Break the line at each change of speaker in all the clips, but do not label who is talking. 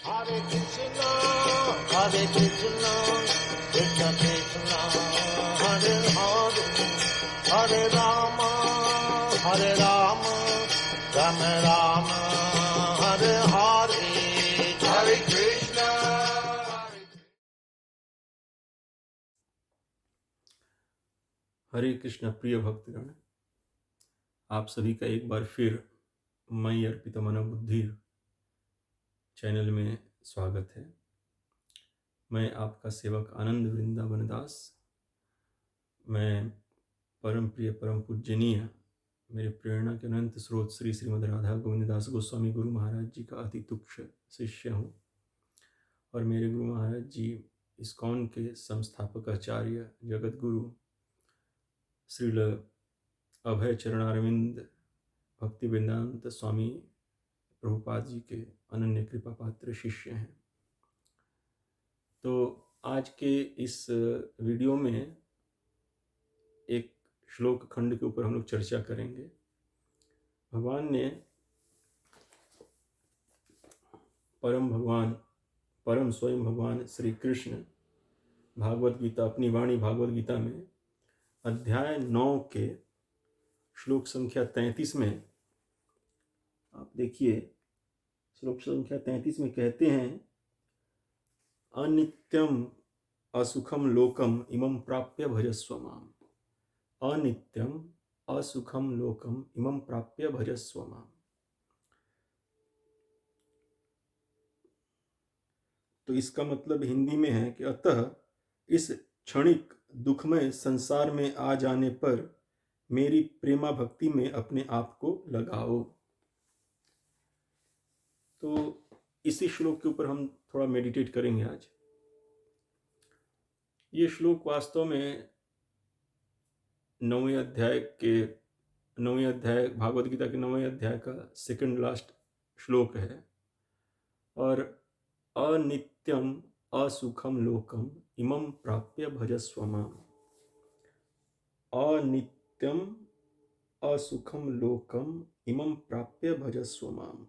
Hare Krishna, Hare Krishna, Krishna Krishna, Hare Hare, Hare Rama, Hare Rama, Rama Rama, Hare Hare, Hare Krishna.
हरे कृष्ण प्रिय भक्तगण, आप सभी का एक बार फिर मयि अर्पित मनोबुद्धि चैनल में स्वागत है। मैं आपका सेवक आनंद वृंदावन दास। मैं परम प्रिय परम पूजनीय मेरे प्रेरणा के अनंत स्रोत श्री श्रीमद् राधा गोविंद दास गोस्वामी गुरु महाराज जी का अति तुक्ष शिष्य हूँ और मेरे गुरु महाराज जी इस्कॉन के संस्थापक आचार्य जगत गुरु श्रील अभय चरणारविंद भक्ति वेदांत स्वामी प्रभुपाद जी के अनन्य कृपा पात्र शिष्य हैं। तो आज के इस वीडियो में एक श्लोक खंड के ऊपर हम लोग चर्चा करेंगे। भगवान ने परम स्वयं भगवान श्री कृष्ण भागवत गीता, अपनी वाणी भागवत गीता में अध्याय 9 के श्लोक संख्या 33 में आप देखिए, श्लोक संख्या 33 में कहते हैं, अनित्यम असुखम लोकम इमं प्राप्य भजस्व माम। अनित्यम असुखम लोकम इमं प्राप्य भजस्व माम। तो इसका मतलब हिंदी में है कि अतः इस क्षणिक दुखमय संसार में आ जाने पर मेरी प्रेमा भक्ति में अपने आप को लगाओ। तो इसी श्लोक के ऊपर हम थोड़ा मेडिटेट करेंगे आज। ये श्लोक वास्तव में 9वें अध्याय भागवत गीता के 9वें अध्याय का सेकंड लास्ट श्लोक है। और अनित्यम असुखम लोकम इमं प्राप्य भजस्व माम। अनित्यम असुखम लोकम इमं प्राप्य भजस्व माम।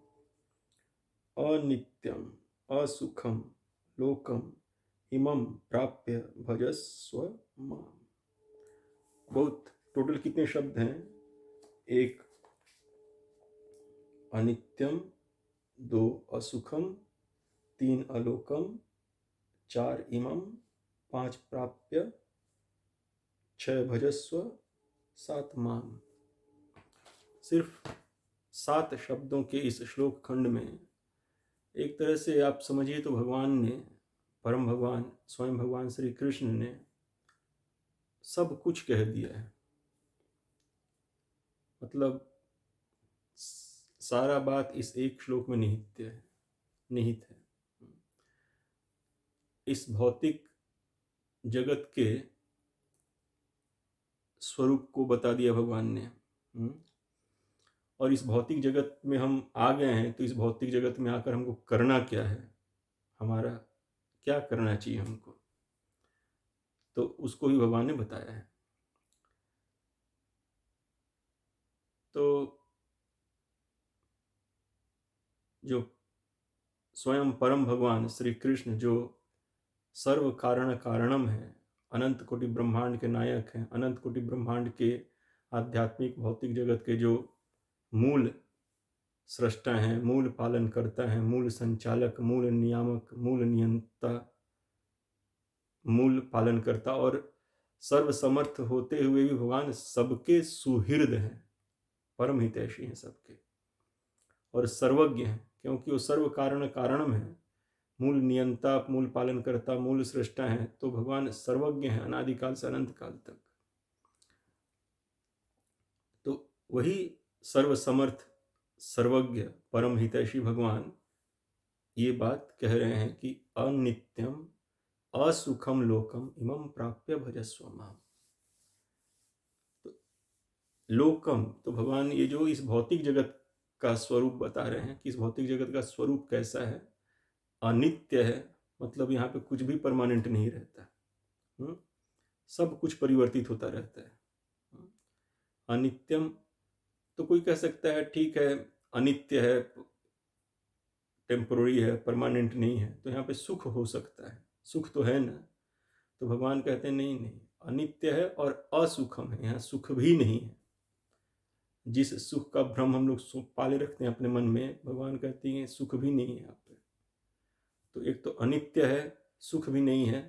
अनित्यम असुखम लोकम इमं प्राप्य भजस्व माम। बहुत टोटल कितने शब्द हैं? 1 अनित्यम, 2 असुखम, 3 अलोकम, 4 इमं, 5 प्राप्य, 6 भजस्व, 7 माम। सिर्फ 7 शब्दों के इस श्लोक खंड में एक तरह से आप समझिए तो भगवान ने, परम भगवान स्वयं भगवान श्री कृष्ण ने सब कुछ कह दिया है। मतलब सारा बात इस एक श्लोक में निहित है। इस भौतिक जगत के स्वरूप को बता दिया भगवान ने। और इस भौतिक जगत में हम आ गए हैं, तो इस भौतिक जगत में आकर हमको करना क्या है, हमारा क्या करना चाहिए हमको, तो उसको भी भगवान ने बताया है। तो जो स्वयं परम भगवान श्री कृष्ण जो सर्व कारण कारणम है, अनंत कोटि ब्रह्मांड के नायक हैं, अनंत कोटि ब्रह्मांड के आध्यात्मिक भौतिक जगत के जो मूल सृष्टा हैं, मूल पालन करता है, मूल संचालक, मूल नियामक, मूल नियंता, मूल पालन करता और सर्वसमर्थ होते हुए भी भगवान सबके सुहृद हैं, परम हितैषी हैं सबके, और सर्वज्ञ हैं, क्योंकि वो सर्व कारण कारणम है, मूल नियंता, मूल पालन करता, मूल सृष्टा है। तो भगवान सर्वज्ञ हैं अनादिकाल से अनंत काल तक। तो वही सर्वसमर्थ सर्वज्ञ परम हितैषी भगवान ये बात कह रहे हैं कि अनित्यम असुखम लोकम इमं प्राप्य भजस्व माम। तो लोकम, तो भगवान ये जो इस भौतिक जगत का स्वरूप बता रहे हैं कि इस भौतिक जगत का स्वरूप कैसा है, अनित्य है। मतलब यहाँ पे कुछ भी परमानेंट नहीं रहता, सब कुछ परिवर्तित होता रहता है। अनित्यम, तो कोई कह सकता है ठीक है, अनित्य है, टेम्पोररी है, परमानेंट नहीं है, तो यहाँ पे सुख हो सकता है, सुख तो है ना। तो भगवान कहते हैं नहीं नहीं, अनित्य है और असुखम है, यहाँ सुख भी नहीं है। जिस सुख का भ्रम हम लोग पाले रखते हैं अपने मन में, भगवान कहते हैं सुख भी नहीं है यहाँ पे। तो एक तो अनित्य है, सुख भी नहीं है,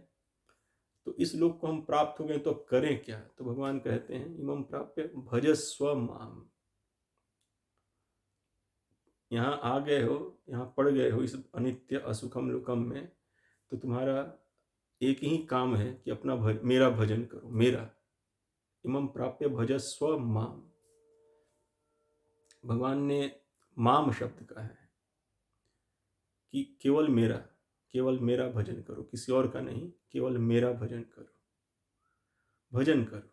तो इस लोक को हम प्राप्त हो गए तो अब करें क्या? तो भगवान कहते हैं इमं प्राप्य भजस्व माम। यहाँ आ गए हो, यहाँ पड़ गए हो इस अनित्य असुखम लोकम में, तो तुम्हारा एक ही काम है कि अपना मेरा भजन करो, मेरा। इमं प्राप्य भजस्व माम। भगवान ने माम शब्द कहा है कि केवल मेरा भजन करो, किसी और का नहीं, केवल मेरा भजन करो, भजन करो।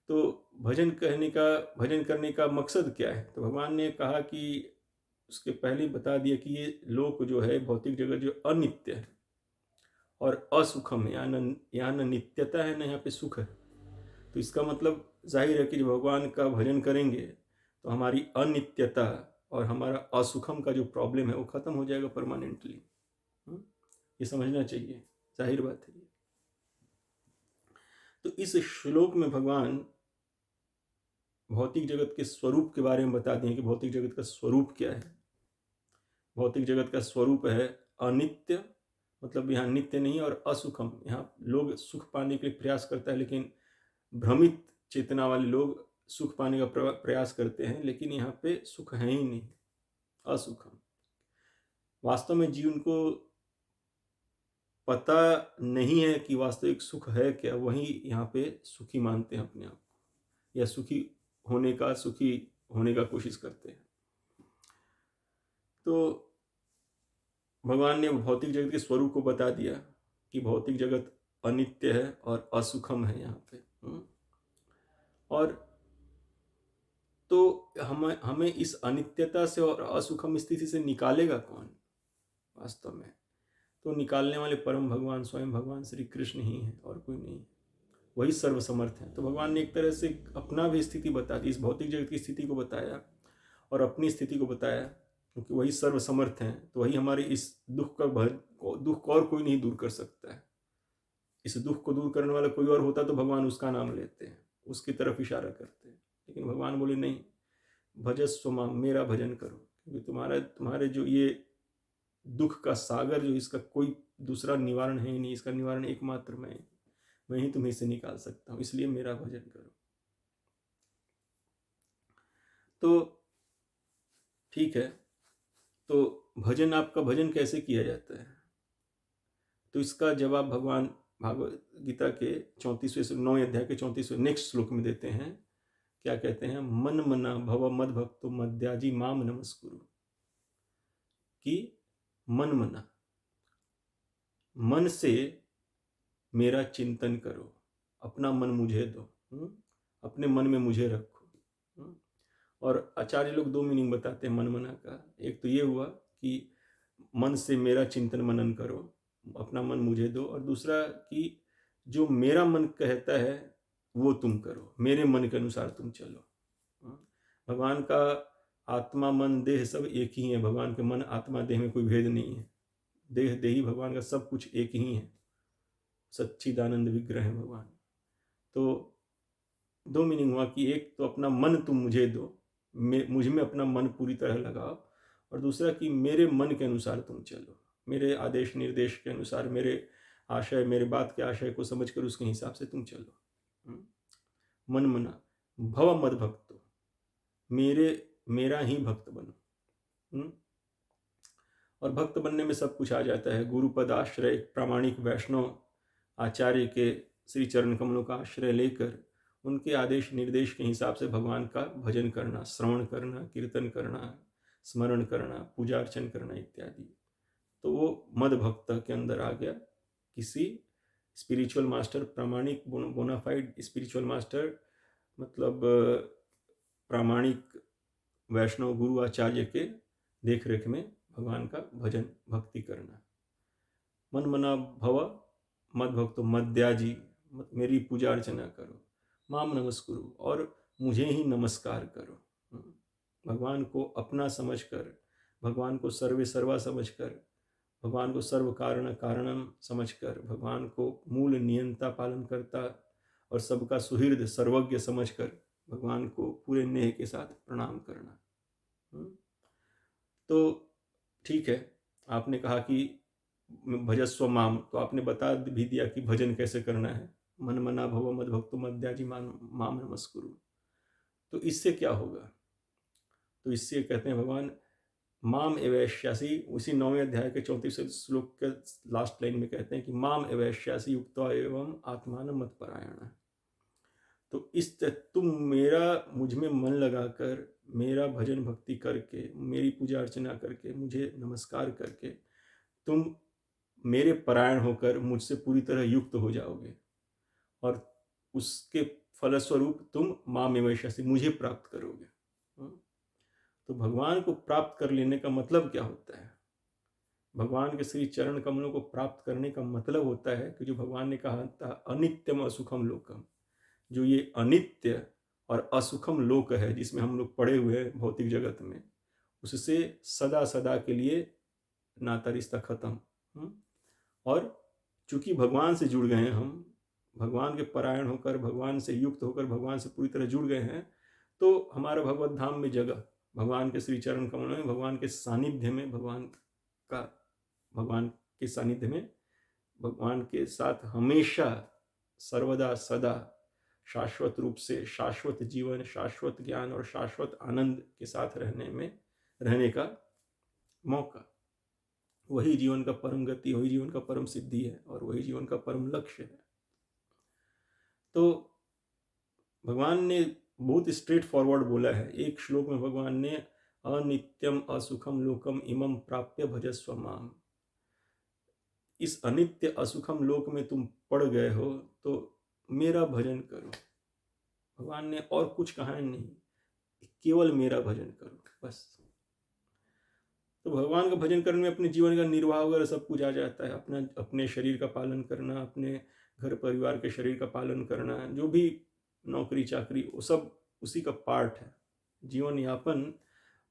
तो भजन करने का मकसद क्या है? तो भगवान ने कहा कि उसके पहले बता दिया कि ये लोक जो है, भौतिक जगत जो अनित्य है और असुखम है, यहाँ न नित्यता है न यहाँ पे सुख है। तो इसका मतलब जाहिर है कि जब भगवान का भजन करेंगे तो हमारी अनित्यता और हमारा असुखम का जो प्रॉब्लम है वो खत्म हो जाएगा परमानेंटली। ये समझना चाहिए, जाहिर बात है। तो इस श्लोक में भगवान भौतिक जगत के स्वरूप के बारे में बता दिए कि भौतिक जगत का स्वरूप क्या है। भौतिक जगत का स्वरूप है अनित्य, मतलब यहाँ नित्य नहीं, और असुखम, यहाँ लोग सुख पाने के लिए प्रयास करता है, लेकिन भ्रमित चेतना वाले लोग सुख पाने का प्रयास करते हैं, लेकिन यहाँ पे सुख है ही नहीं, असुखम। वास्तव में जीवन को पता नहीं है कि वास्तविक सुख है क्या, वही यहाँ पे सुखी मानते हैं अपने आप को, या सुखी होने का कोशिश करते हैं। तो भगवान ने भौतिक जगत के स्वरूप को बता दिया कि भौतिक जगत अनित्य है और असुखम है यहाँ पे। और तो हमें इस अनित्यता से और असुखम स्थिति से निकालेगा कौन वास्तव में? तो निकालने वाले परम भगवान स्वयं भगवान श्री कृष्ण ही हैं, और कोई नहीं। वही सर्वसमर्थ हैं। तो भगवान ने एक तरह से अपना भी स्थिति बता दी, इस भौतिक जगत की स्थिति को बताया और अपनी स्थिति को बताया, क्योंकि वही सर्वसमर्थ हैं। तो वही हमारे इस दुख और कोई नहीं दूर कर सकता है। इस दुख को दूर करने वाला कोई और होता तो भगवान उसका नाम लेते हैं, उसकी तरफ इशारा करते हैं, लेकिन भगवान बोले नहीं, भजस्व माम, मेरा भजन करो, क्योंकि तुम्हारे जो ये दुख का सागर जो, इसका कोई दूसरा निवारण है ही नहीं, इसका निवारण एकमात्र मैं ही तुम्हें इसे निकाल सकता हूँ, इसलिए मेरा भजन करो। तो ठीक है, तो आपका भजन कैसे किया जाता है? तो इसका जवाब भगवान भागवत गीता के 9वें अध्याय के 34वें नेक्स्ट श्लोक में देते हैं। क्या कहते हैं? मन मना भव मद भक्तो मद्याजी माम नमस्कुरु। कि मन मना, मन से मेरा चिंतन करो, अपना मन मुझे दो, अपने मन में मुझे रखो। और आचार्य लोग 2 मीनिंग बताते हैं मन मना का। एक तो ये हुआ कि मन से मेरा चिंतन मनन करो, अपना मन मुझे दो, और दूसरा कि जो मेरा मन कहता है वो तुम करो, मेरे मन के अनुसार तुम चलो। भगवान का आत्मा मन देह सब एक ही है। भगवान के मन आत्मा देह में कोई भेद नहीं है। देह देही भगवान का सब कुछ एक ही है, सच्चिदानंद विग्रह है भगवान। तो 2 मीनिंग हुआ कि एक तो अपना मन तुम मुझे दो, मुझ में अपना मन पूरी तरह लगाओ, और दूसरा कि मेरे मन के अनुसार तुम चलो, मेरे आदेश निर्देश के अनुसार, मेरे बात के आशय को समझकर उसके हिसाब से तुम चलो। मन मना भव मद भक्तो, मेरा ही भक्त बनो। और भक्त बनने में सब कुछ आ जाता है। गुरुपद आश्रय, प्रामाणिक वैष्णव आचार्य के श्री चरण कमलों का आश्रय लेकर उनके आदेश निर्देश के हिसाब से भगवान का भजन करना, श्रवण करना, कीर्तन करना, स्मरण करना, पूजा अर्चन करना इत्यादि। तो वो मद भक्त के अंदर आ गया। किसी स्पिरिचुअल मास्टर, प्रामाणिक बोनाफाइड स्पिरिचुअल मास्टर, मतलब प्रामाणिक वैष्णव गुरु आचार्य के देख रेख में भगवान का भजन भक्ति करना। मन मना भव मद भक्तो मद्याजी, मेरी पूजा अर्चना करो, माम नमस्कुरु, और मुझे ही नमस्कार करो। भगवान को अपना समझकर, भगवान को सर्वे सर्वा समझकर, भगवान को सर्व कारण कारणम समझकर, भगवान को मूल नियंता पालन करता और सबका सुहृद सर्वज्ञ समझकर भगवान को पूरे नेह के साथ प्रणाम करना। तो ठीक है, आपने कहा कि भजस्व माम, तो आपने बता भी दिया कि भजन कैसे करना है। मन मना भव मद भक्तो मद्याजी माम नमस्कुरु। तो इससे क्या होगा? तो इससे कहते हैं भगवान माम एवैश्यासी, उसी 9वें अध्याय के 34वें श्लोक के लास्ट लाइन में कहते हैं कि माम एवैश्यासी युक्त्वा एवं आत्मान मत परायण। तो इस तुम मेरा मुझ में मन लगाकर, मेरा भजन भक्ति करके, मेरी पूजा अर्चना करके, मुझे नमस्कार करके तुम मेरे परायण होकर मुझसे पूरी तरह युक्त हो जाओगे और उसके फलस्वरूप तुम माम एवैश्यासी, मुझे प्राप्त करोगे। तो भगवान को प्राप्त कर लेने का मतलब क्या होता है? भगवान के श्री चरण कमलों को प्राप्त करने का मतलब होता है कि जो भगवान ने कहा था अनित्यम असुखम लोकम, जो ये अनित्य और असुखम लोक है जिसमें हम लोग पड़े हुए हैं भौतिक जगत में, उससे सदा सदा के लिए नाता रिश्ता खत्म। और चूंकि भगवान से जुड़ गए हैं, हम भगवान के परायण होकर, भगवान से युक्त होकर, भगवान से पूरी तरह जुड़ गए हैं, तो हमारा भगवत धाम में जगह, भगवान के श्री चरण कमलों में, भगवान के सानिध्य में, भगवान के सानिध्य में, भगवान के साथ हमेशा सर्वदा सदा शाश्वत रूप से शाश्वत जीवन, शाश्वत ज्ञान और शाश्वत आनंद के साथ रहने का मौका, वही जीवन का परम गति, वही जीवन का परम सिद्धि है और वही जीवन का परम लक्ष्य है। तो भगवान ने बहुत स्ट्रेट फॉरवर्ड बोला है। एक श्लोक में भगवान ने अनित्यम असुखम लोकम इमं प्राप्य भजस्व माम, इस अनित्य असुखम लोक में तुम पड़ गए हो तो मेरा भजन करो। भगवान ने और कुछ कहा नहीं, केवल मेरा भजन करो बस। तो भगवान का भजन करने में अपने जीवन का निर्वाह वगैरह सब कुछ आ जाता है। अपने शरीर का पालन करना, अपने घर परिवार के शरीर का पालन करना, जो भी नौकरी चाकरी, वो सब उसी का पार्ट है जीवन यापन,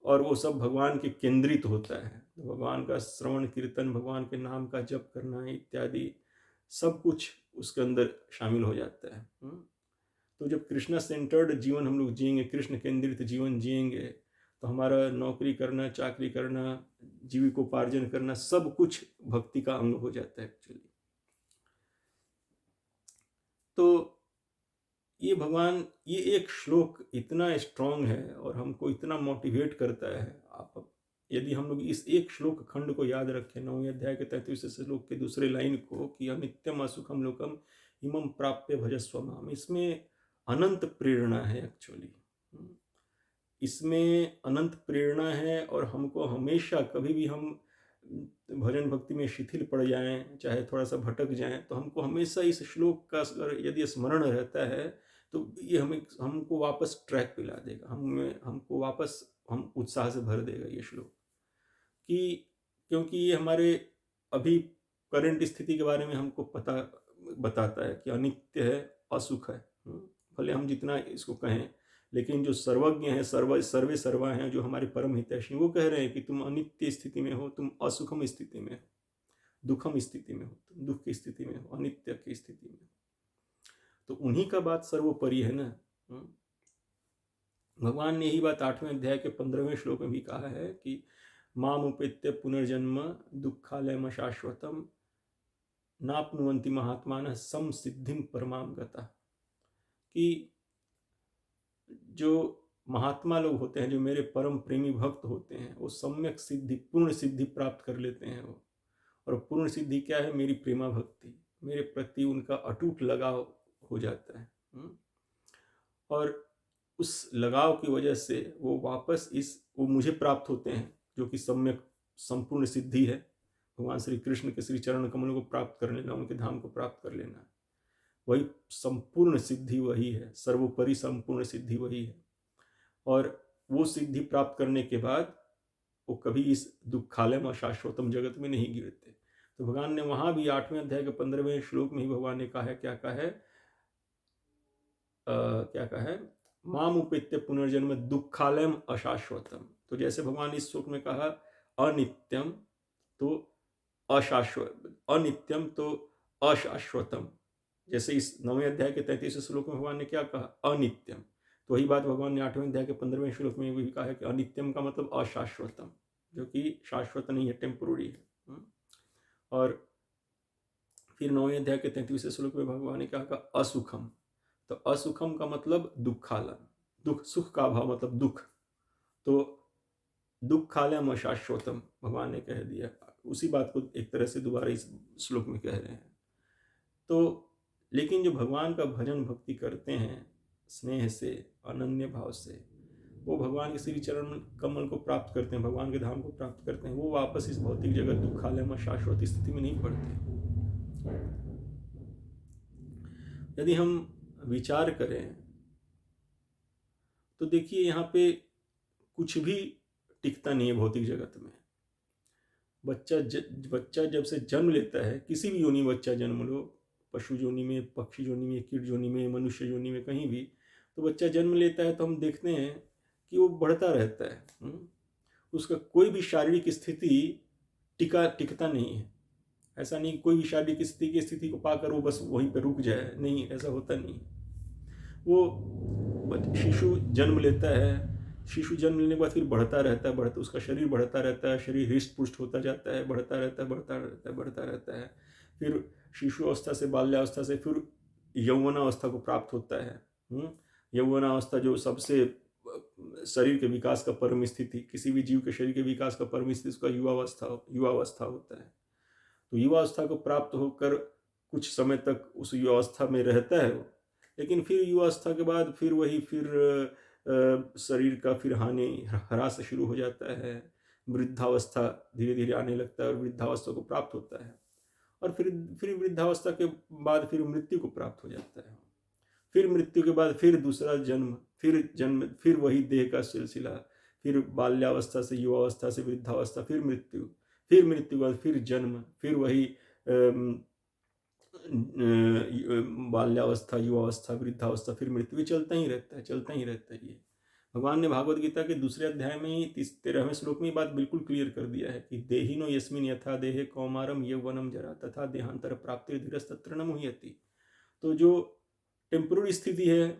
और वो सब भगवान के केंद्रित होता है। तो भगवान का श्रवण कीर्तन, भगवान के नाम का जप करना इत्यादि सब कुछ उसके अंदर शामिल हो जाता है। तो जब कृष्ण सेंटर्ड जीवन हम लोग जिएंगे, कृष्ण केंद्रित जीवन जिएंगे, तो हमारा नौकरी करना, चाकरी करना, जीविकोपार्जन करना, सब कुछ भक्ति का अंग हो जाता है एक्चुअली। तो ये भगवान, ये एक श्लोक इतना स्ट्रांग है और हमको इतना मोटिवेट करता है। आप यदि हम लोग इस एक श्लोक खंड को याद रखें, 9वें अध्याय के 33वें श्लोक के दूसरे लाइन को, कि अनित्यम असुखम लोकम इमं प्राप्य भजस्व माम, इसमें अनंत प्रेरणा है एक्चुअली। इसमें अनंत प्रेरणा है और हमको हमेशा, कभी भी हम भजन भक्ति में शिथिल पड़ जाएं, चाहे थोड़ा सा भटक जाएं, तो हमको हमेशा इस श्लोक का यदि स्मरण रहता है तो ये हमको वापस ट्रैक पे ला देगा, हमको वापस हम उत्साह से भर देगा ये श्लोक, क्योंकि ये हमारे अभी करंट स्थिति के बारे में हमको बताता है कि अनित्य है, असुख है। भले हम जितना इसको कहें, लेकिन जो सर्वज्ञ हैं, सर्वे सर्वा हैं, जो हमारे परम हितैषी, वो कह रहे हैं कि तुम अनित्य स्थिति में हो, तुम असुखम स्थिति में हो, दुखम स्थिति में हो, तुम दुख की स्थिति में हो, अनित्य की स्थिति में। तो उन्हीं का बात सर्वोपरि है ना। भगवान ने यही बात 8वें अध्याय के 15वें श्लोक में भी कहा है कि माम उपेत्य पुनर्जन्म दुःखालयम शाश्वतम नाप्नुवन्ति महात्मानः संसिद्धिं परमां गतः, कि जो महात्मा लोग होते हैं, जो मेरे परम प्रेमी भक्त होते हैं, वो सम्यक सिद्धि, पूर्ण सिद्धि प्राप्त कर लेते हैं वो। और पूर्ण सिद्धि क्या है? मेरी प्रेमा भक्ति, मेरे प्रति उनका अटूट लगाव हो जाता है। और उस लगाव की वजह से वो वापस वो मुझे प्राप्त होते हैं, जो कि सम्यक संपूर्ण सिद्धि है, भगवान श्री कृष्ण के श्री चरण कमलों को प्राप्त कर लेना, उनके धाम को प्राप्त कर लेना, वही संपूर्ण सिद्धि वही है, सर्वोपरि संपूर्ण सिद्धि वही है। और वो सिद्धि प्राप्त करने के बाद वो कभी इस दुःखालयम अशाश्वतम जगत में नहीं गिरते। तो भगवान ने वहां भी 8वें अध्याय के 15वें श्लोक में ही भगवान ने कहा है, क्या कहा है, माम उपेत्य पुनर्जन्म दुःखालयम अशाश्वतम। तो जैसे भगवान इस श्लोक में कहा अनित्यम तो अशाश्वत, अनित्यम तो अशाश्वतम। जैसे इस 9वें अध्याय के 33वें श्लोक में भगवान ने क्या कहा, अनित्यम। तो वही बात भगवान ने 8वें अध्याय के 15वें श्लोक में भी कहा है कि अनित्यम का मतलब अशाश्वतम, जो कि शाश्वत नहीं है, टेम्पोररी है। और फिर 9वें अध्याय के 33वें श्लोक में भगवान ने क्या कहा, असुखम। तो असुखम का मतलब दुखालम, दुख, सुख का अभाव मतलब दुख। तो दुखालम अशाश्वतम भगवान ने कह दिया। उसी बात को एक तरह से दोबारा इस श्लोक में कह रहे हैं। तो लेकिन जो भगवान का भजन भक्ति करते हैं स्नेह से, अनन्य भाव से, वो भगवान के श्री चरण कमल को प्राप्त करते हैं, भगवान के धाम को प्राप्त करते हैं। वो वापस इस भौतिक जगत दुखालय में शाश्वत स्थिति में नहीं पड़ते। यदि हम विचार करें तो देखिए, यहाँ पे कुछ भी टिकता नहीं है भौतिक जगत में। बच्चा जब से जन्म लेता है, किसी भी योनि बच्चा जन्म लो, पशु योनि में, पक्षी योनि में, कीट योनि में, मनुष्य योनि में, कहीं भी, तो बच्चा जन्म लेता है तो हम देखते हैं कि वो बढ़ता रहता है। उसका कोई भी शारीरिक स्थिति टिकता नहीं है। ऐसा नहीं कोई भी शारीरिक स्थिति को पाकर वो बस वहीं पर रुक जाए, नहीं, ऐसा होता नहीं। वो शिशु जन्म लेता है, शिशु जन्म लेने के बाद फिर बढ़ता रहता है, उसका शरीर बढ़ता रहता है, शरीर हृष्ट पुष्ट होता जाता है, बढ़ता रहता है, बढ़ता रहता है, बढ़ता रहता है। फिर शिशु अवस्था से, बाल्यावस्था से फिर यौवनावस्था को प्राप्त होता है। यौवनावस्था जो सबसे शरीर के विकास का परम स्थिति, किसी भी जीव के शरीर के विकास का परम स्थिति उसका युवावस्था होता है। तो युवावस्था को प्राप्त होकर कुछ समय तक उस युवावस्था में रहता है वो, लेकिन फिर युवावस्था के बाद फिर वही शरीर का फिर ह्रास शुरू हो जाता है। वृद्धावस्था धीरे धीरे आने लगता है और वृद्धावस्था को प्राप्त होता है। और फिर वृद्धावस्था के बाद फिर मृत्यु को प्राप्त हो जाता है। फिर मृत्यु के बाद फिर दूसरा जन्म, फिर वही देह का सिलसिला, फिर बाल्यावस्था से युवावस्था से वृद्धावस्था, फिर मृत्यु के बाद फिर जन्म, फिर वही बाल्यावस्था, युवावस्था, वृद्धावस्था, फिर मृत्यु। चलता ही रहता है। ये भगवान ने भागवत गीता के दूसरे अध्याय में ही 13वें श्लोक में बात बिल्कुल क्लियर कर दिया है कि देहिनो यस्मिन यथा देहे कौमारम यौवनम जरा तथा देहांतर प्राप्ति धीरस्तत्र न मुह्यति। तो जो टेम्पोररी स्थिति है,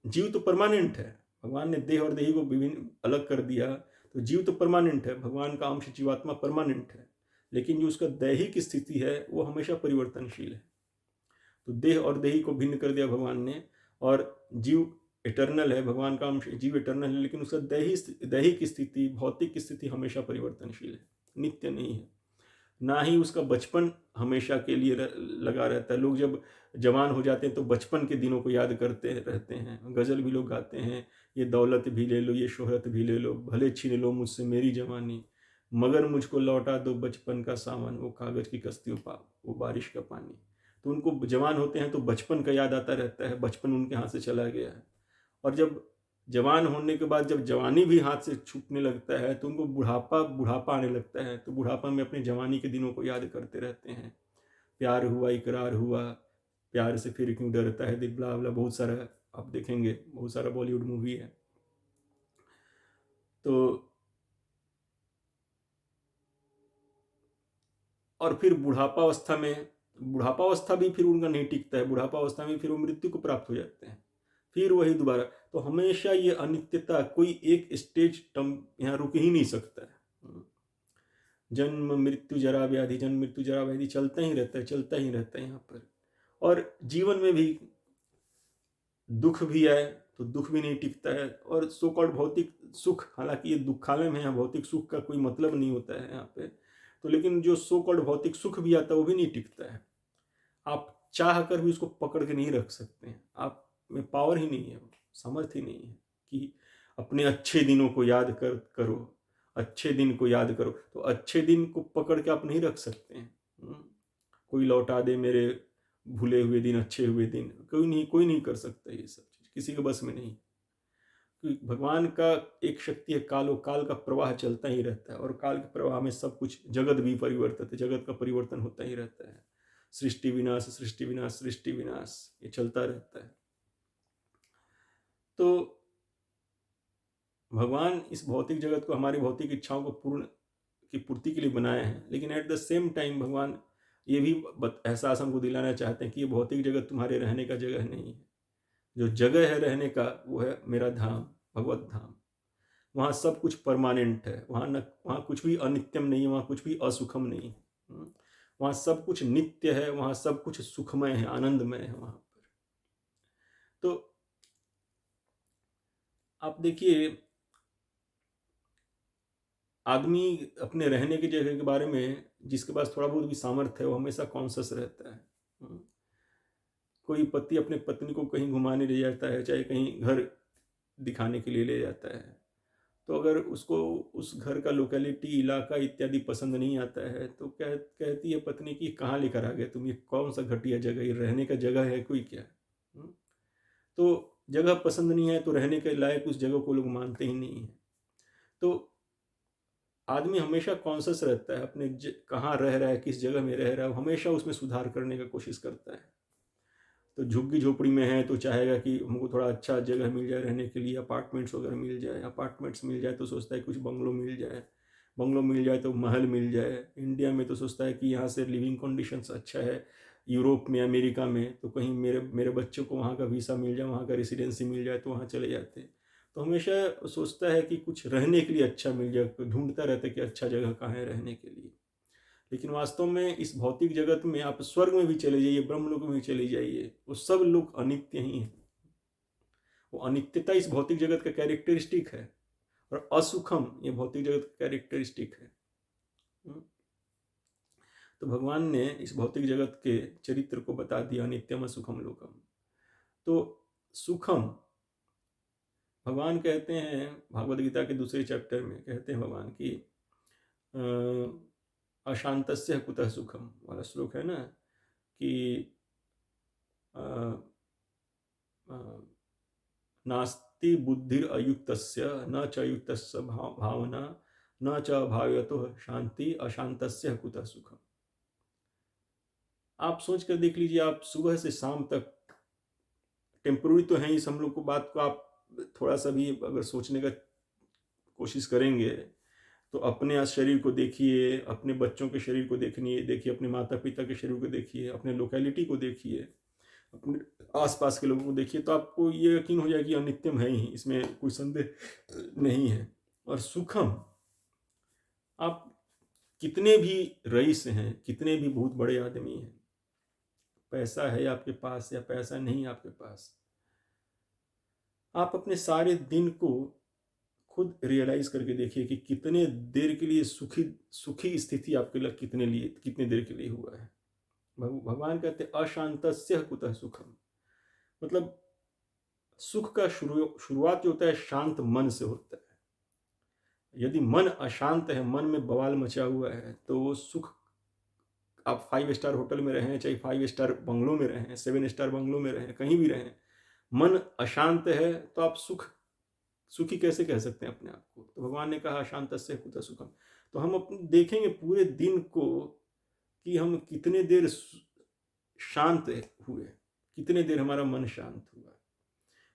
जीव तो परमानेंट है। भगवान ने देह और देही को विभिन्न अलग कर दिया, तो जीव तो परमानेंट है, भगवान का अंश जीवात्मा परमानेंट है, लेकिन जो उसका दैहिक स्थिति है वो हमेशा परिवर्तनशील है। तो देह और देही को भिन्न कर दिया भगवान ने, और जीव इटर्नल है, भगवान का अंश जीव इटर्नल है, लेकिन उसका दैहिक स्थिति, भौतिक स्थिति हमेशा परिवर्तनशील है, नित्य नहीं है। ना ही उसका बचपन हमेशा के लिए लगा रहता है। लोग जब जवान हो जाते हैं तो बचपन के दिनों को याद करते रहते हैं। गज़ल भी लोग गाते हैं, ये दौलत भी ले लो, ये शोहरत भी ले लो, भले छीन लो मुझसे मेरी जवानी, मगर मुझको लौटा दो बचपन का सावन, वो कागज़ की कश्तियों पाप, वो बारिश का पानी। तो उनको जवान होते हैं तो बचपन का याद आता रहता है, बचपन उनके हाथ से चला गया है। और जब जवान होने के बाद जब जवानी भी हाथ से छूटने लगता है तो उनको बुढ़ापा आने लगता है। तो बुढ़ापा में अपने जवानी के दिनों को याद करते रहते हैं। प्यार हुआ, इकरार हुआ, प्यार से फिर क्यों डरता है दिल, ब्ला ब्ला, बहुत सारा आप देखेंगे, बहुत सारा बॉलीवुड मूवी है। तो और फिर बुढ़ापावस्था भी फिर उनका नहीं टिकता है। बुढ़ापावस्था में फिर वो मृत्यु को प्राप्त हो जाते हैं, फिर वही दोबारा। तो हमेशा ये अनित्यता, कोई एक स्टेज टर्म यहाँ रुक ही नहीं सकता है। जन्म मृत्यु जरा व्याधि, जन्म मृत्यु जरा व्याधि चलता ही रहता है यहाँ पर। और जीवन में भी दुख भी आए तो दुख भी नहीं टिकता है, और सो कॉल्ड भौतिक सुख, हालांकि ये दुखालय में है, भौतिक सुख का कोई मतलब नहीं होता है यहाँ पे। तो लेकिन जो सो कॉल्ड भौतिक सुख भी आता है वो भी नहीं टिकता है। आप चाह कर भी उसको पकड़ के नहीं रख सकते हैं, आप में पावर ही नहीं है, सामर्थ्य ही नहीं है कि अपने अच्छे दिनों को याद करो, अच्छे दिन को याद करो। तो अच्छे दिन को पकड़ के आप नहीं रख सकते हैं। कोई लौटा दे मेरे भूले हुए दिन, अच्छे हुए दिन, कोई नहीं कर सकता ये सब चीज़, किसी के बस में नहीं। क्योंकि भगवान का एक शक्ति है काल, वो काल का प्रवाह चलता ही रहता है, और काल के प्रवाह में सब कुछ, जगत भी परिवर्तित है, जगत का परिवर्तन होता ही रहता है। सृष्टि विनाश, सृष्टि विनाश, सृष्टि विनाश, ये चलता रहता है। तो भगवान इस भौतिक जगत को, हमारी भौतिक इच्छाओं को पूर्ण की पूर्ति के लिए बनाए हैं, लेकिन एट द सेम टाइम भगवान ये भी एहसास हमको दिलाना चाहते हैं कि ये भौतिक जगत तुम्हारे रहने का जगह नहीं है। जो जगह है रहने का वो है मेरा धाम, भगवत धाम। वहाँ सब कुछ परमानेंट है, वहाँ कुछ भी अनित्यम नहीं है, वहाँ कुछ भी असुखम नहीं है। वहाँ सब कुछ नित्य है, वहाँ सब कुछ सुखमय है, आनंदमय है वहाँ पर। तो आप देखिए, आदमी अपने रहने की जगह के बारे में जिसके पास थोड़ा बहुत भी सामर्थ्य है वो हमेशा कॉन्शियस रहता है। कोई पति अपने पत्नी को कहीं घुमाने ले जाता है, चाहे कहीं घर दिखाने के लिए ले जाता है, तो अगर उसको उस घर का लोकेलिटी, इलाका इत्यादि पसंद नहीं आता है तो कहती है पत्नी की कहाँ लेकर आ गए तुम, ये कौन सा घटिया जगह, ये रहने का जगह है कोई क्या? तो जगह पसंद नहीं है तो रहने के लायक उस जगह को लोग मानते ही नहीं है। तो आदमी हमेशा कॉन्शियस रहता है अपने कहाँ रह रहा है, किस जगह में रह रहा है, हमेशा उसमें सुधार करने का कोशिश करता है। तो झुग्गी झोपड़ी में है तो चाहेगा कि हमको थोड़ा अच्छा जगह मिल जाए रहने के लिए, अपार्टमेंट्स वगैरह मिल जाए। अपार्टमेंट्स मिल जाए तो सोचता है कुछ बंगलो मिल जाए, बंगलो मिल जाए तो महल मिल जाए। इंडिया में तो सोचता है कि यहाँ से लिविंग कंडीशंस अच्छा है। यूरोप में, अमेरिका में तो कहीं मेरे बच्चों को वहाँ का वीज़ा मिल जाए, वहाँ का रेसिडेंसी मिल जाए तो वहाँ चले जाते हैं। तो हमेशा सोचता है कि कुछ रहने के लिए अच्छा मिल जाए, ढूंढता रहता है कि अच्छा जगह कहाँ है रहने के लिए। लेकिन वास्तव में इस भौतिक जगत में आप स्वर्ग में भी चले जाइए, ब्रह्मलोक में भी चले जाइए, वो सब लोग अनित्य ही हैं। वो अनित्यता इस भौतिक जगत का कैरेक्टरिस्टिक है, और असुखम ये भौतिक जगत का कैरेक्टरिस्टिक है। तो भगवान ने इस भौतिक जगत के चरित्र को बता दिया, अनित्यम सुखम लोकम। तो सुखम भगवान कहते हैं, भागवत गीता के दूसरे चैप्टर में कहते हैं भगवान की अशांतस्य कुतः सुखम वाला श्लोक है ना, कि नास्ति बुद्धिर अयुक्तस्य न च युक्तस्य भावना न च भावयतो शांति अशांतस्य कुतः सुखम। आप सोच कर देख लीजिए, आप सुबह से शाम तक, टेम्पोररी तो है इस हम लोग को बात को, आप थोड़ा सा भी अगर सोचने का कोशिश करेंगे तो अपने शरीर को देखिए, अपने बच्चों के शरीर को देखिए, अपने माता पिता के शरीर को देखिए, अपने लोकेलिटी को देखिए, अपने आसपास के लोगों को देखिए, तो आपको ये यकीन हो जाएगा कि अनित्यम है ही, इसमें कोई संदेह नहीं है। और सुखम, आप कितने भी रईस हैं, कितने भी बहुत बड़े आदमी हैं, पैसा है आपके पास या पैसा नहीं आपके पास, आप अपने सारे दिन को खुद रियलाइज करके देखिए कि कितने देर के लिए सुखी स्थिति आपके लिए कितने देर के लिए हुआ है। भगवान कहते अशांतस्य कुतः सुखम, मतलब सुख का शुरुआत जो होता है शांत मन से होता है। यदि मन अशांत है, मन में बवाल मचा हुआ है, तो वो सुख, आप 5 स्टार होटल में रहें, चाहे 5 स्टार बंगलों में रहें, 7 स्टार बंगलों में रहें, कहीं भी रहें, मन अशांत है तो आप सुखी कैसे कह सकते हैं अपने आप को? तो भगवान ने कहा अशांतस्य कुतः सुखम। तो हम अपने देखेंगे पूरे दिन को कि हम कितने देर शांत हुए, कितने देर हमारा मन शांत हुआ।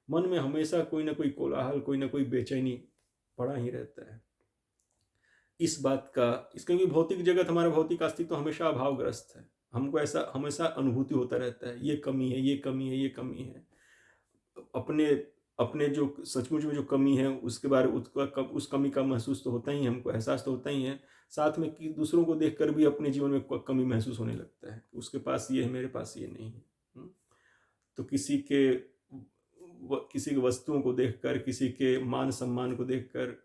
मन में हमेशा कोई ना कोई कोलाहल, कोई ना कोई बेचैनी पड़ा ही रहता है। इस बात का, क्योंकि भौतिक जगत, हमारा भौतिक अस्तित्व हमेशा अभावग्रस्त है। हमको ऐसा हमेशा अनुभूति होता रहता है, ये कमी है, ये कमी है, ये कमी है। अपने जो सचमुच में जो कमी है उसके बारे उस कमी का महसूस तो होता ही, हमको एहसास तो होता ही है। साथ में कि दूसरों को देखकर भी अपने जीवन में कमी महसूस होने लगता है, उसके पास ये है, मेरे पास ये नहीं है। तो किसी के वस्तुओं को देखकर, किसी के मान सम्मान को देखकर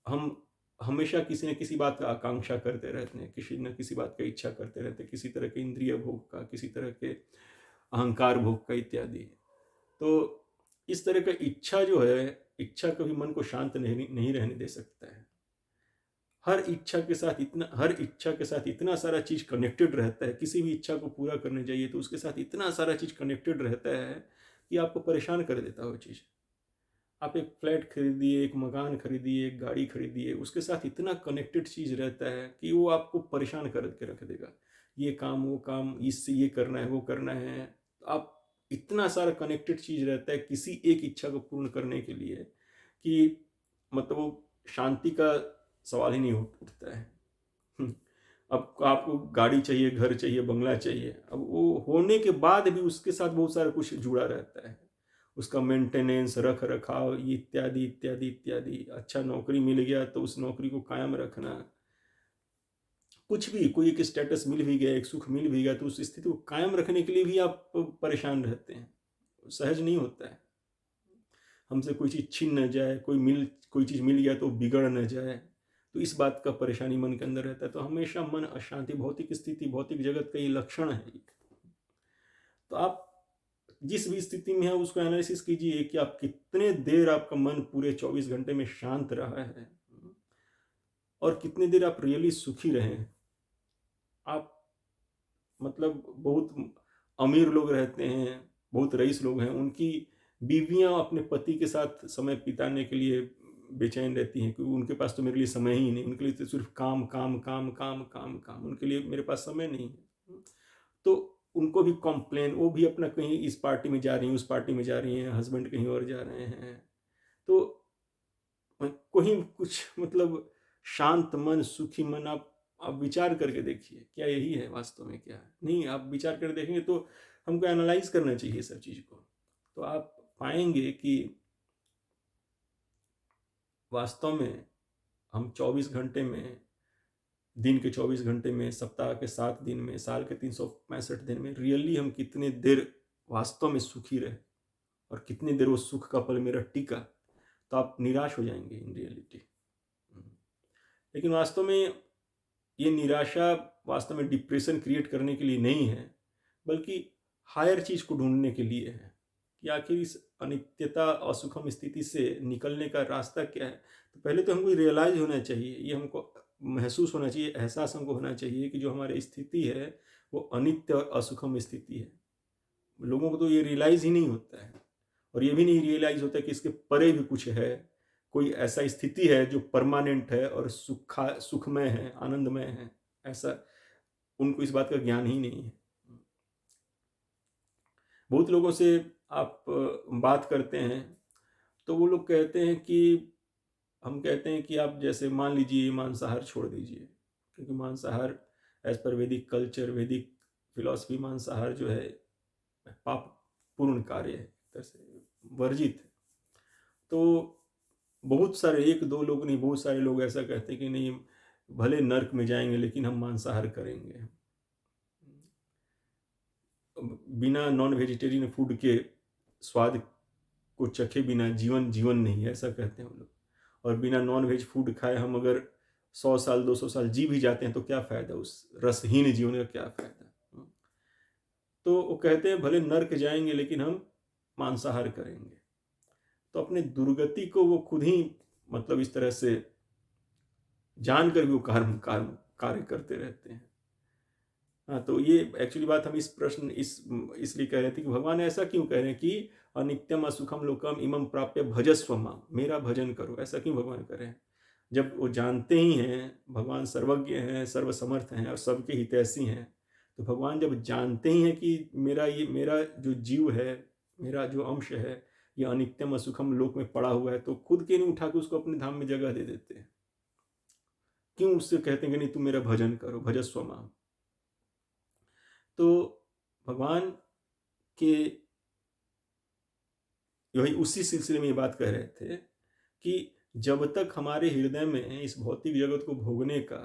हम हमेशा किसी न किसी बात का आकांक्षा करते रहते हैं, किसी न किसी बात का इच्छा करते रहते हैं, किसी तरह के इंद्रिय भोग का, किसी तरह के अहंकार भोग का इत्यादि। तो इस तरह का इच्छा जो है, इच्छा कभी मन को शांत नहीं रहने दे सकता है। हर इच्छा के साथ इतना सारा चीज कनेक्टेड रहता है। किसी भी इच्छा को पूरा करने जाइए तो उसके साथ इतना सारा चीज कनेक्टेड रहता है कि आपको परेशान कर देता है वो चीज। आप एक फ्लैट खरीदिए, एक मकान खरीदिए, एक गाड़ी खरीदिए, उसके साथ इतना कनेक्टेड चीज रहता है कि वो आपको परेशान करके रख देगा। ये काम, वो काम, इससे ये करना है, वो करना है। आप इतना सारा कनेक्टेड चीज रहता है किसी एक इच्छा को पूर्ण करने के लिए कि मतलब वो शांति का सवाल ही नहीं उठता है। अब आपको गाड़ी चाहिए, घर चाहिए, बंगला चाहिए, अब वो होने के बाद भी उसके साथ बहुत सारा कुछ जुड़ा रहता है, उसका मेंटेनेंस, रख रखाव, इत्यादि इत्यादि इत्यादि। अच्छा नौकरी मिल गया तो उस नौकरी को कायम रखना, कुछ भी, कोई एक स्टेटस मिल भी गया, एक सुख मिल भी गया, तो उस स्थिति को कायम रखने के लिए भी आप परेशान रहते हैं। सहज नहीं होता है। हमसे कोई चीज़ छीन न जाए, कोई चीज़ मिल गया तो बिगड़ न जाए, तो इस बात का परेशानी मन के अंदर रहता है। तो हमेशा मन अशांति, भौतिक स्थिति, भौतिक जगत का ये लक्षण है। तो आप जिस भी स्थिति में है उसको एनालिसिस कीजिए कि आप कितने देर आपका मन पूरे 24 घंटे में शांत रहा है, और कितनी देर आप रियली सुखी रहे हैं। आप मतलब बहुत अमीर लोग रहते हैं, बहुत रईस लोग हैं, उनकी बीवियां अपने पति के साथ समय बिताने के लिए बेचैन रहती हैं, क्योंकि उनके पास तो मेरे लिए समय ही नहीं, उनके लिए तो सिर्फ काम काम काम काम काम काम, उनके लिए मेरे पास समय नहीं है। तो उनको भी कॉम्प्लेन, वो भी अपना कहीं इस पार्टी में जा रही हैं, उस पार्टी में जा रही हैं, हस्बैंड कहीं और जा रहे हैं। तो कोई कुछ मतलब शांत मन, सुखी मन, आप विचार करके देखिए, क्या यही है वास्तव में? क्या है? नहीं, आप विचार कर देखेंगे तो हमको एनालाइज करना चाहिए सब चीज़ को, तो आप पाएंगे कि वास्तव में हम 24 घंटे में, दिन के 24 घंटे में, सप्ताह के 7 दिन में, साल के 365 दिन में रियली हम कितने देर वास्तव में सुखी रहे, और कितनी देर वो सुख का पल मेरा टिका, तो आप निराश हो जाएंगे इन रियलिटी। लेकिन वास्तव में ये निराशा वास्तव में डिप्रेशन क्रिएट करने के लिए नहीं है, बल्कि हायर चीज को ढूंढने के लिए है कि आखिर इस अनित्यता, असुखम स्थिति से निकलने का रास्ता क्या है। तो पहले तो हमको रियलाइज होना चाहिए, ये हमको महसूस होना चाहिए, एहसास हमको होना चाहिए कि जो हमारी स्थिति है वो अनित्य और असुखम स्थिति है। लोगों को तो ये रियलाइज ही नहीं होता है, और ये भी नहीं रियलाइज होता है कि इसके परे भी कुछ है, कोई ऐसा स्थिति है जो परमानेंट है और सुखमय है, आनंदमय है। ऐसा उनको इस बात का ज्ञान ही नहीं है। बहुत लोगों से आप बात करते हैं तो वो लोग कहते हैं कि, हम कहते हैं कि आप जैसे मान लीजिए मांसाहार छोड़ दीजिए, क्योंकि मांसाहार एज पर वैदिक कल्चर, वैदिक फिलॉसफी, मांसाहार जो है पाप पूर्ण कार्य है, तरह से वर्जित है। तो बहुत सारे, एक दो लोग नहीं, बहुत सारे लोग ऐसा कहते हैं कि नहीं, भले नर्क में जाएंगे लेकिन हम मांसाहार करेंगे, बिना नॉन वेजिटेरियन फूड के स्वाद को चखे बिना जीवन नहीं है, ऐसा कहते हैं वो लोग। और बिना नॉन वेज फूड खाए हम अगर 100 साल 200 साल जी भी जाते हैं तो क्या फायदा, उस रसहीन जीवन का क्या फायदा। तो वो कहते हैं भले नर्क जाएंगे लेकिन हम मांसाहार करेंगे। तो अपने दुर्गति को वो खुद ही मतलब इस तरह से जानकर भी वो कार्य करते रहते हैं। हाँ, तो ये एक्चुअली बात हम इस प्रश्न इसलिए कह रहे थे कि भगवान ऐसा क्यों कह रहे हैं कि अनित्यम असुखम लोकम इमं प्राप्य भजस्व माम, मेरा भजन करो, ऐसा क्यों भगवान कह रहे हैं? जब वो जानते ही हैं, भगवान सर्वज्ञ हैं, सर्वसमर्थ हैं और सबके हितैषी हैं, तो भगवान जब जानते ही हैं कि मेरा जो जीव है, मेरा जो अंश है, ये अनित्यम असुखम लोक में पड़ा हुआ है, तो खुद के नहीं उठा के उसको अपने धाम में जगह दे देते हैं। क्यों उससे कहते हैं कि नहीं तुम मेरा भजन करो, भजस्व माम। तो भगवान के यही उसी सिलसिले में ये बात कह रहे थे कि जब तक हमारे हृदय में इस भौतिक जगत को भोगने का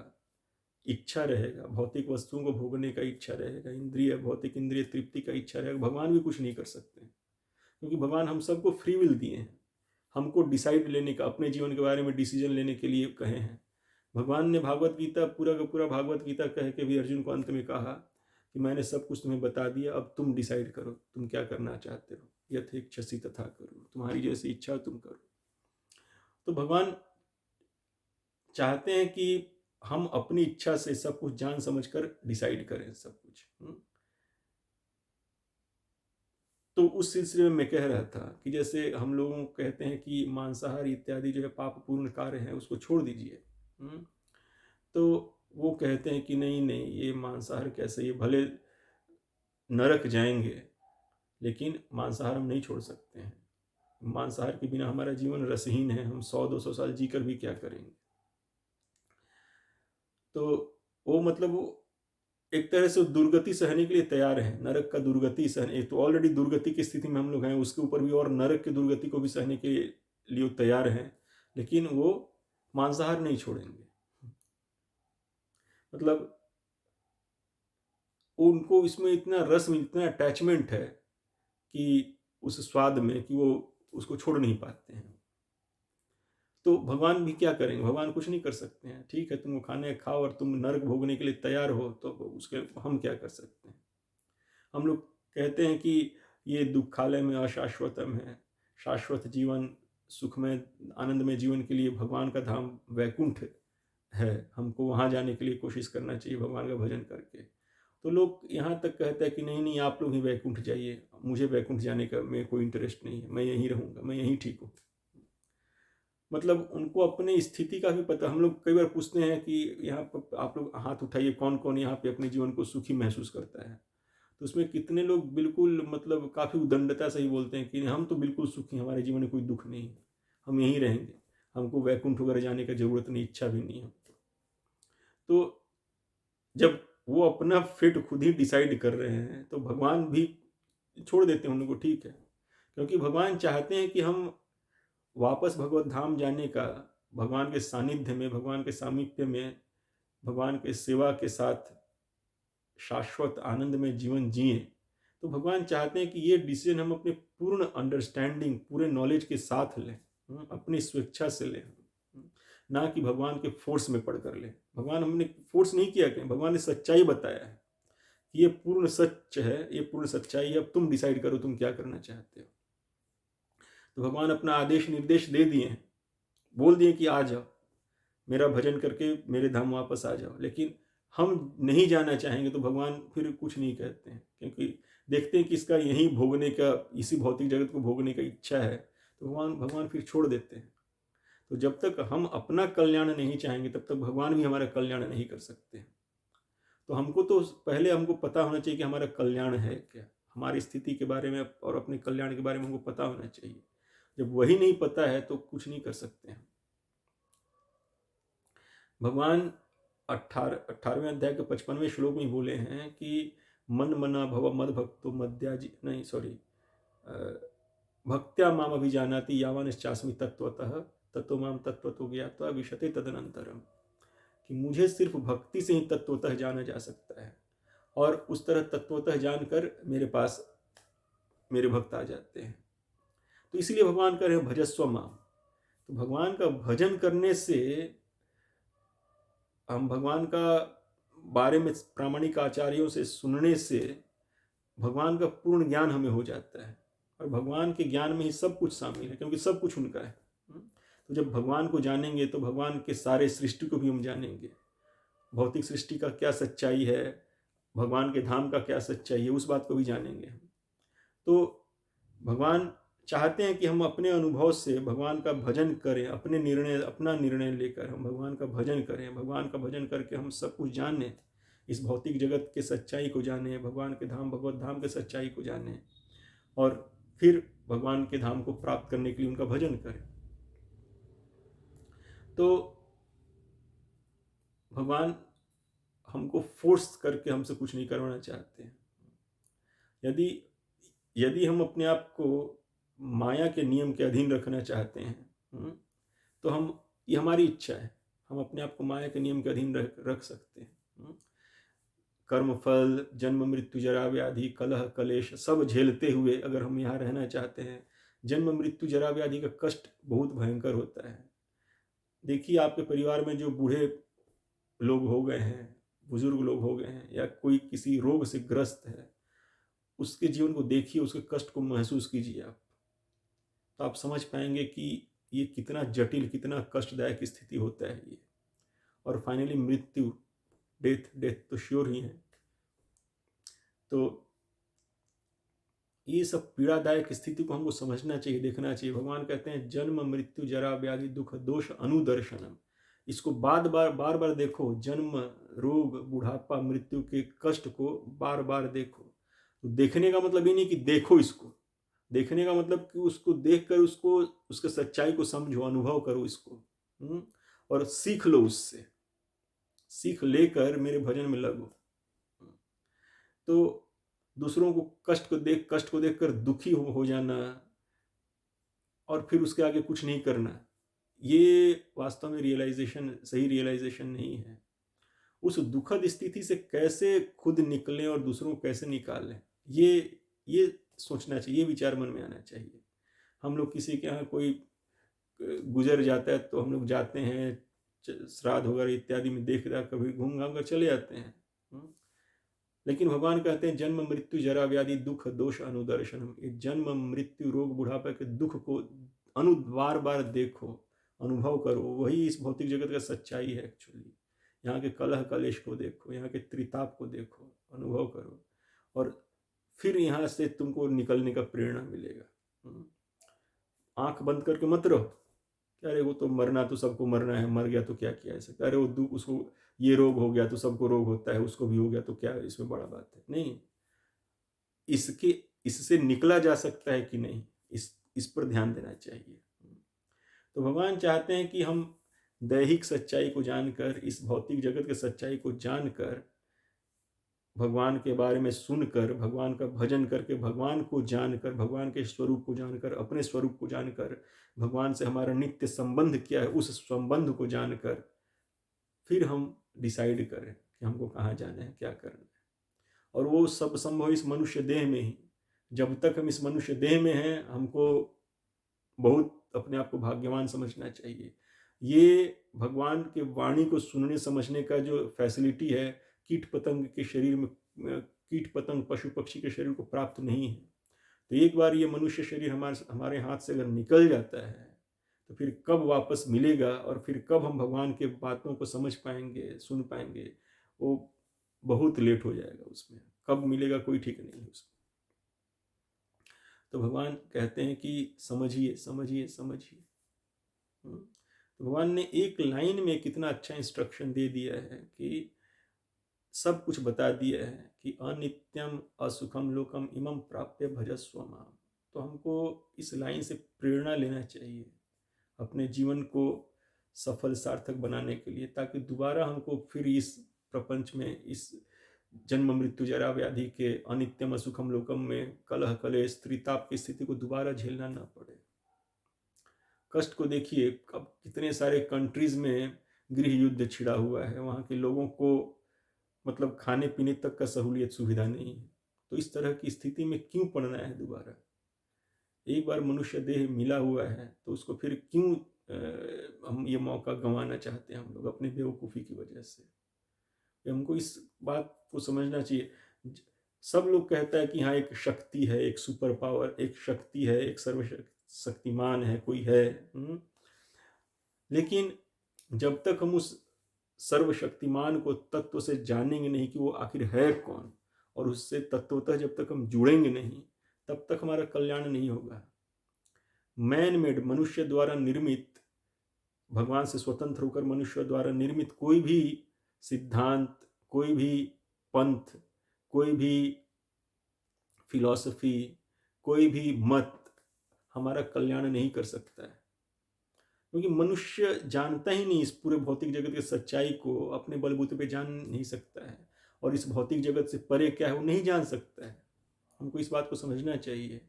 इच्छा रहेगा, भौतिक वस्तुओं को भोगने का इच्छा रहेगा, भौतिक इंद्रिय तृप्ति का इच्छा रहेगा, भगवान भी कुछ नहीं कर सकते, क्योंकि भगवान हम सबको फ्री विल दिए हैं, हमको डिसाइड लेने का, अपने जीवन के बारे में डिसीजन लेने के लिए कहे हैं। भगवान ने भागवत गीता, पूरा का पूरा भागवत गीता कह के भी अर्जुन को अंत में कहा कि मैंने सब कुछ तुम्हें बता दिया, अब तुम डिसाइड करो तुम क्या करना चाहते हो, यथेच्छसि तथा करो, तुम्हारी जैसी इच्छा तुम करो। तो भगवान चाहते हैं कि हम अपनी इच्छा से सब कुछ जान समझकर डिसाइड करें सब कुछ। तो उस सिलसिले में मैं कह रहा था कि जैसे हम लोगों को कहते हैं कि मांसाहार इत्यादि जो है पाप पूर्ण कार्य है, उसको छोड़ दीजिए। तो वो कहते हैं कि नहीं नहीं, ये मांसाहार कैसे, ये भले नरक जाएंगे लेकिन मांसाहार हम नहीं छोड़ सकते हैं, मांसाहार के बिना हमारा जीवन रसहीन है, हम 100-200 साल जीकर भी क्या करेंगे। तो वो मतलब वो एक तरह से दुर्गति सहने के लिए तैयार है, नरक का दुर्गति सहने, तो ऑलरेडी दुर्गति की स्थिति में हम लोग हैं, उसके ऊपर भी और नरक की दुर्गति को भी सहने के लिए वो तैयार हैं, लेकिन वो मांसाहार नहीं छोड़ेंगे। मतलब उनको इसमें इतना रस में, इतना अटैचमेंट है कि उस स्वाद में कि वो उसको छोड़ नहीं पाते हैं। तो भगवान भी क्या करेंगे? भगवान कुछ नहीं कर सकते हैं। ठीक है, तुम खाने खाओ और तुम नरक भोगने के लिए तैयार हो, तो उसके हम क्या कर सकते हैं? हम लोग कहते हैं कि ये दुखालय में अशाश्वतम है, शाश्वत जीवन सुखमय आनंदमय जीवन के लिए भगवान का धाम वैकुंठ है, हमको वहाँ जाने के लिए कोशिश करना चाहिए भगवान का भजन करके। तो लोग यहाँ तक कहते हैं कि नहीं नहीं, आप लोग ही वैकुंठ जाइए, मुझे वैकुंठ जाने का में कोई इंटरेस्ट नहीं है, मैं यहीं रहूँगा, मैं यहीं ठीक हूँ। मतलब उनको अपने स्थिति का भी पता। हम लोग कई बार पूछते हैं कि यहाँ पर आप लोग हाथ उठाइए, कौन कौन यहाँ पे अपने जीवन को सुखी महसूस करता है? तो उसमें कितने लोग बिल्कुल मतलब काफ़ी उदंडता से ही बोलते हैं कि हम तो बिल्कुल सुखी, हमारे जीवन में कोई दुख नहीं है, हम यहीं रहेंगे, हमको वैकुंठ वगैरह जाने का जरूरत नहीं, इच्छा भी नहीं है। तो जब वो अपना फेट खुद ही डिसाइड कर रहे हैं तो भगवान भी छोड़ देते हैं उनको, ठीक है, क्योंकि भगवान चाहते हैं कि हम वापस भगवत धाम जाने का, भगवान के सानिध्य में, भगवान के सामीप्य में, भगवान के सेवा के साथ शाश्वत आनंद में जीवन जिए। तो भगवान चाहते हैं कि ये डिसीजन हम अपने पूर्ण अंडरस्टैंडिंग, पूरे नॉलेज के साथ लें, अपनी स्वेच्छा से लें, ना कि भगवान के फोर्स में पढ़ कर लें। भगवान हमने फोर्स नहीं किया कहीं, भगवान ने सच्चाई बताया है कि ये पूर्ण सच है, ये पूर्ण सच्चाई है, अब तुम डिसाइड करो तुम क्या करना चाहते हो। तो भगवान अपना आदेश निर्देश दे दिए हैं, बोल दिए कि आ जाओ, मेरा भजन करके मेरे धाम वापस आ जाओ। लेकिन हम नहीं जाना चाहेंगे तो भगवान फिर कुछ नहीं कहते हैं, क्योंकि देखते हैं कि इसका यहीं भोगने का, इसी भौतिक जगत को भोगने का इच्छा है, तो भगवान फिर छोड़ देते हैं। तो जब तक हम अपना कल्याण नहीं चाहेंगे तब तक भगवान भी हमारा कल्याण नहीं कर सकते हैं। तो हमको तो पहले हमको पता होना चाहिए कि हमारा कल्याण है क्या, हमारी स्थिति के बारे में और अपने कल्याण के बारे में हमको पता होना चाहिए। जब वही नहीं पता है तो कुछ नहीं कर सकते हैं। भगवान 18वें अध्याय के 55वें श्लोक में बोले हैं कि मन मना भव मद भक्तो मद्याजी, नहीं सॉरी, भक्त्या माम अभिजानाति यावानश्चास्मि तत्वतः तत्व माम तत्वतो ज्ञात्वा विशते तदनंतरम, कि मुझे सिर्फ भक्ति से ही तत्वतः जाना जा सकता है, और उस तरह तत्वतः जानकर मेरे पास मेरे भक्त आ जाते हैं। तो इसलिए भगवान कह रहे हैं भजस्व माम। तो भगवान का भजन करने से, हम भगवान का बारे में प्रामाणिक आचार्यों से सुनने से भगवान का पूर्ण ज्ञान हमें हो जाता है, और भगवान के ज्ञान में ही सब कुछ शामिल है, क्योंकि सब कुछ उनका है। तो जब भगवान को जानेंगे तो भगवान के सारे सृष्टि को भी हम जानेंगे, भौतिक सृष्टि का क्या सच्चाई है, भगवान के धाम का क्या सच्चाई है, उस बात को भी जानेंगे। तो भगवान चाहते हैं कि हम अपने अनुभव से भगवान का भजन करें, अपना निर्णय लेकर हम भगवान का भजन करें, भगवान का भजन करके हम सब कुछ जानें, इस भौतिक जगत के सच्चाई को जानें, भगवान के धाम भगवत धाम के सच्चाई को जानें, और फिर भगवान के धाम को प्राप्त करने के लिए उनका भजन करें। तो भगवान हमको फोर्स करके हमसे कुछ नहीं करवाना चाहते हैं। यदि हम अपने आप को माया के नियम के अधीन रखना चाहते हैं, तो ये हमारी इच्छा है, हम अपने आप को माया के नियम के अधीन रख सकते हैं। कर्म फल, जन्म मृत्यु जरा व्याधि कलह कलेश सब झेलते हुए अगर हम यहाँ रहना चाहते हैं, जन्म मृत्यु जरा व्याधि का कष्ट बहुत भयंकर होता है। देखिए आपके परिवार में जो बूढ़े लोग हो गए हैं, बुजुर्ग लोग हो गए हैं, या कोई किसी रोग से ग्रस्त है, उसके जीवन को देखिए, उसके कष्ट को महसूस कीजिए आप, तो आप समझ पाएंगे कि ये कितना जटिल, कितना कष्टदायक स्थिति होता है ये। और फाइनली मृत्यु, डेथ तो श्योर ही है। तो ये सब पीड़ादायक स्थिति को हमको समझना चाहिए, देखना चाहिए। भगवान कहते हैं जन्म मृत्यु जरा व्याधि दुख दोष अनुदर्शनम, इसको बार बार देखो, जन्म रोग बुढ़ापा मृत्यु के कष्ट को बार बार देखो। तो देखने का मतलब ये नहीं कि देखो इसको, देखने का मतलब कि उसको देखकर उसके सच्चाई को समझो, अनुभव करो इसको, और सीख लो उससे, सीख लेकर मेरे भजन में लगो। तो दूसरों को कष्ट को देखकर दुखी हो जाना और फिर उसके आगे कुछ नहीं करना, ये वास्तव में सही रियलाइजेशन नहीं है। उस दुखद स्थिति से कैसे खुद निकलें और दूसरों को कैसे निकालें, ये सोचना चाहिए, ये विचार मन में आना चाहिए। हम लोग किसी के यहाँ कोई गुजर जाता है तो हम लोग जाते हैं, श्राद्ध वगैरह इत्यादि में देख रहा, कभी घूम घाम कर चले जाते हैं। लेकिन भगवान कहते हैं जन्म मृत्यु जरा व्याधि दुख दोष अनुदर्शनम, ये जन्म मृत्यु रोग बुढ़ापा के दुख को बार बार देखो, अनुभव करो, वही इस भौतिक जगत का सच्चाई है। एक्चुअली यहाँ के कलह कलेश को देखो, यहाँ के त्रिताप को देखो, अनुभव करो, और फिर यहाँ से तुमको निकलने का प्रेरणा मिलेगा। आंख बंद करके मत रहो, अरे वो तो मरना, तो सबको मरना है, मर गया तो क्या किया है, अरे वो उसको ये रोग हो गया तो सबको रोग होता है, उसको भी हो गया तो क्या इसमें बड़ा बात है। नहीं, इससे निकला जा सकता है कि नहीं, इस पर ध्यान देना चाहिए। तो भगवान चाहते हैं कि हम दैहिक सच्चाई को जानकर, इस भौतिक जगत की सच्चाई को जानकर, भगवान के बारे में सुनकर, भगवान का भजन करके, भगवान को जानकर, भगवान के स्वरूप को जानकर, अपने स्वरूप को जानकर, भगवान से हमारा नित्य संबंध क्या है, उस संबंध को जानकर फिर हम डिसाइड करें कि हमको कहाँ जाना है, क्या करना है। और वो सब संभव इस मनुष्य देह में ही। जब तक हम इस मनुष्य देह में हैं, हमको बहुत अपने आप को भाग्यवान समझना चाहिए। ये भगवान के वाणी को सुनने समझने का जो फैसिलिटी है, कीट पतंग के शरीर में, कीट पतंग पशु पक्षी के शरीर को प्राप्त नहीं है। तो एक बार ये मनुष्य शरीर हमारे हाथ से अगर निकल जाता है तो फिर कब वापस मिलेगा, और फिर कब हम भगवान के बातों को समझ पाएंगे, सुन पाएंगे, वो बहुत लेट हो जाएगा। उसमें कब मिलेगा कोई ठीक नहीं है उसको। तो भगवान कहते हैं कि समझिए समझिए समझिए। तो भगवान ने एक लाइन में कितना अच्छा इंस्ट्रक्शन दे दिया है कि सब कुछ बता दिया है कि अनित्यम असुखम लोकम इमं प्राप्य भजस्व माम। तो हमको इस लाइन से प्रेरणा लेना चाहिए अपने जीवन को सफल सार्थक बनाने के लिए, ताकि दोबारा हमको फिर इस प्रपंच में, इस जन्म मृत्यु जरा व्याधि के अनित्यम असुखम लोकम में कलह कलेश त्रिताप की स्थिति को दोबारा झेलना ना पड़े। कष्ट को देखिए, अब कितने सारे कंट्रीज में गृह युद्ध छिड़ा हुआ है, वहाँ के लोगों को मतलब खाने पीने तक का सहूलियत सुविधा नहीं है। तो इस तरह की स्थिति में क्यों पड़ना है दोबारा? एक बार मनुष्य देह मिला हुआ है तो उसको फिर क्यों हम ये मौका गंवाना चाहते हैं हम लोग अपनी बेवकूफ़ी की वजह से? हमको इस बात को समझना चाहिए। सब लोग कहता है कि हाँ एक शक्ति है, एक सुपर पावर, एक शक्ति है, एक सर्वशक्तिमान है, कोई है। लेकिन जब तक हम उस सर्वशक्तिमान को तत्व से जानेंगे नहीं कि वो आखिर है कौन, और उससे तत्वतः जब तक हम जुड़ेंगे नहीं, तब तक हमारा कल्याण नहीं होगा। मैन मेड, मनुष्य द्वारा निर्मित, भगवान से स्वतंत्र होकर मनुष्य द्वारा निर्मित कोई भी सिद्धांत, कोई भी पंथ, कोई भी फिलॉसफी, कोई भी मत हमारा कल्याण नहीं कर सकता है, क्योंकि मनुष्य जानता ही नहीं इस पूरे भौतिक जगत की सच्चाई को, अपने बलबूते पे जान नहीं सकता है, और इस भौतिक जगत से परे क्या है वो नहीं जान सकता है। हमको इस बात को समझना चाहिए।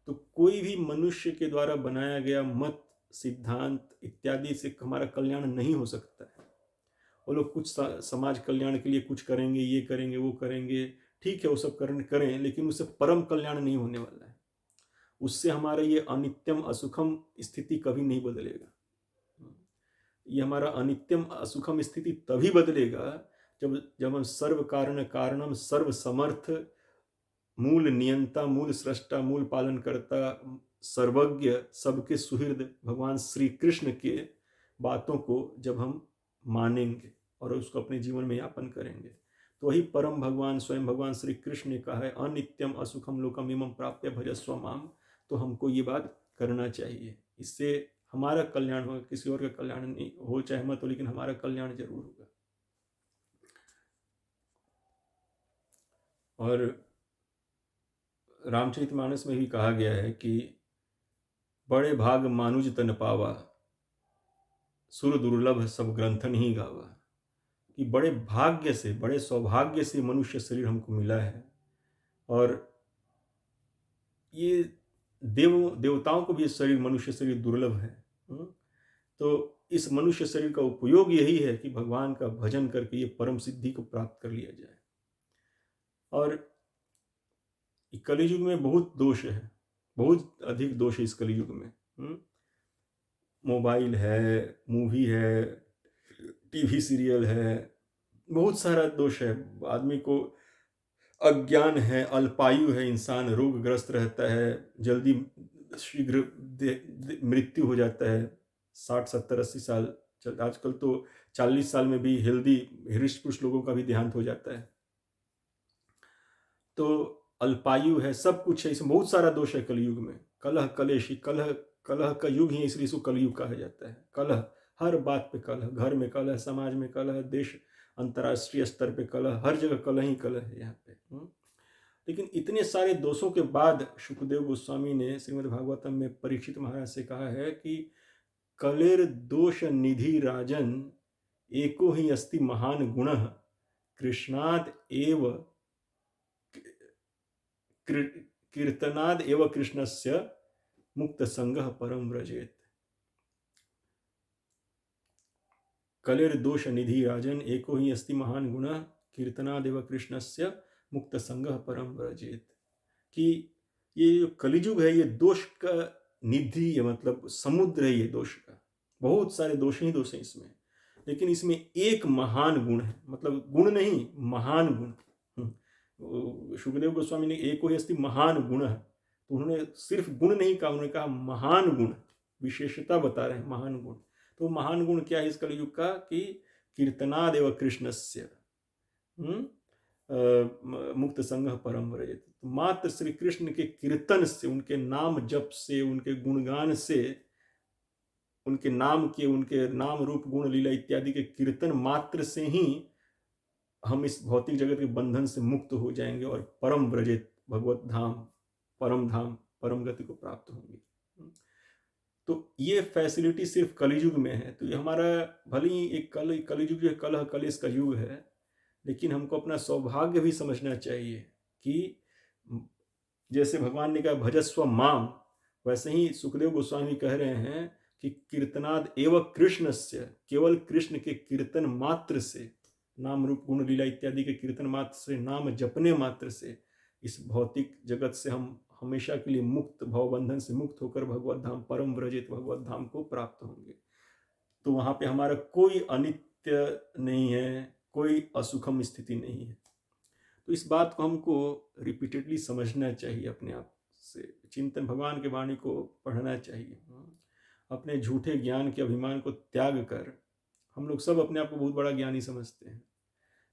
तो कोई भी मनुष्य के द्वारा बनाया गया मत, सिद्धांत इत्यादि से हमारा कल्याण नहीं हो सकता है। वो लोग कुछ समाज कल्याण के लिए कुछ करेंगे, ये करेंगे, वो करेंगे, ठीक है वो सब करें, लेकिन उससे परम कल्याण नहीं होने वाला है। उससे हमारा ये अनित्यम असुखम स्थिति कभी नहीं बदलेगा। ये हमारा अनित्यम असुखम स्थिति तभी बदलेगा जब हम सर्व कारण कारणम, सर्व समर्थ, मूल नियंता, मूल सृष्टा, मूल पालन करता, सर्वज्ञ, सबके सुहृद भगवान श्री कृष्ण के बातों को जब हम मानेंगे और उसको अपने जीवन में यापन करेंगे, तो वही परम भगवान, स्वयं भगवान श्री कृष्ण ने कहा है अनित्यम असुखम लोकम इमं प्राप्य भजस्व माम। तो हमको ये बात करना चाहिए, इससे हमारा कल्याण होगा, किसी और का कल्याण नहीं हो चाहे मत हो, लेकिन हमारा कल्याण जरूर होगा। और रामचरितमानस में भी कहा गया है कि बड़े भाग मानुज तन पावा, सुर दुर्लभ सब ग्रंथन ही गावा। कि बड़े भाग्य से, बड़े सौभाग्य से मनुष्य शरीर हमको मिला है, और ये देवताओं को भी ये शरीर, मनुष्य शरीर दुर्लभ है। तो इस मनुष्य शरीर का उपयोग यही है कि भगवान का भजन करके ये परम सिद्धि को प्राप्त कर लिया जाए। और कलयुग में बहुत दोष है, बहुत अधिक दोष है इस कलयुग में। मोबाइल है, मूवी है, टीवी सीरियल है, बहुत सारा दोष है। आदमी को अज्ञान है, अल्पायु है, इंसान रोगग्रस्त रहता है, जल्दी शीघ्र मृत्यु हो जाता है। 60 70 80 साल, आजकल तो 40 साल में भी हेल्दी हृष्ट पुष्ट लोगों का भी देहांत हो जाता है। तो अल्पायु है, सब कुछ है, इसमें बहुत सारा दोष है कलयुग में। कलह कलेशी, कलह कलह का युग ही इसलिए इसको कलयुग कहा जाता है। कलह, हर बात पे कलह, घर में कलह, समाज में कलह, देश अंतर्राष्ट्रीय स्तर पे कलह, हर जगह कलह ही कलह है यहाँ पे। लेकिन इतने सारे दोषों के बाद शुकदेव गोस्वामी ने श्रीमद् भागवतम में परीक्षित महाराज से कहा है कि कलेर दोष निधि राजन एको ही अस्ति महान गुण कृष्णाद एव कीर्तनाद एव कृष्णस्य मुक्त संगः परम व्रजेत। कलेर दोष निधि राजन एको ही अस्ति महान गुण कीर्तनाद एव कृष्णस्य मुक्त संगः परम व्रजेत। कि ये जो कलिजुग है, ये दोष का निधि है, मतलब समुद्र है ये दोष का। बहुत सारे दोष ही दोष हैं इसमें, लेकिन इसमें एक महान गुण है, मतलब गुण नहीं, महान गुण। शुकदेव गोस्वामी ने एको ही अस्ति महान गुण है, तो उन्होंने सिर्फ गुण नहीं कहा, उन्होंने कहा महान गुण, विशेषता बता रहे हैं महान गुण। तो महान गुण क्या है इस कलयुग का? कि कीर्तनादेव कृष्णस्य मुक्त संगः परम व्रजेत। मात्र श्री कृष्ण के कीर्तन से, उनके नाम जप से, उनके गुणगान से, उनके नाम के, उनके नाम रूप गुण लीला इत्यादि के कीर्तन मात्र से ही हम इस भौतिक जगत के बंधन से मुक्त हो जाएंगे और परम व्रजेत, भगवत धाम, परम गति को प्राप्त होंगे। तो ये फैसिलिटी सिर्फ कलियुग में है। तो ये हमारा भले ही एक कलियुग जो है, कलह कलेश का युग है, लेकिन हमको अपना सौभाग्य भी समझना चाहिए कि जैसे भगवान ने कहा भजस्व माम, वैसे ही सुखदेव गोस्वामी कह रहे हैं कि कीर्तनाद एव कृष्णस्य, केवल कृष्ण के कीर्तन मात्र से, नाम रूप गुण लीला इत्यादि के कीर्तन मात्र से, नाम जपने मात्र से इस भौतिक जगत से हम हमेशा के लिए मुक्त, भवबंधन से मुक्त होकर भगवत धाम, परम व्रजित भगवत धाम को प्राप्त होंगे। तो वहां पे हमारा कोई अनित्य नहीं है, कोई असुखम स्थिति नहीं है। तो इस बात को हमको रिपीटेडली समझना चाहिए, अपने आप से चिंतन, भगवान के वाणी को पढ़ना चाहिए। अपने झूठे ज्ञान के अभिमान को त्याग कर, हम लोग सब अपने आप को बहुत बड़ा ज्ञानी समझते हैं,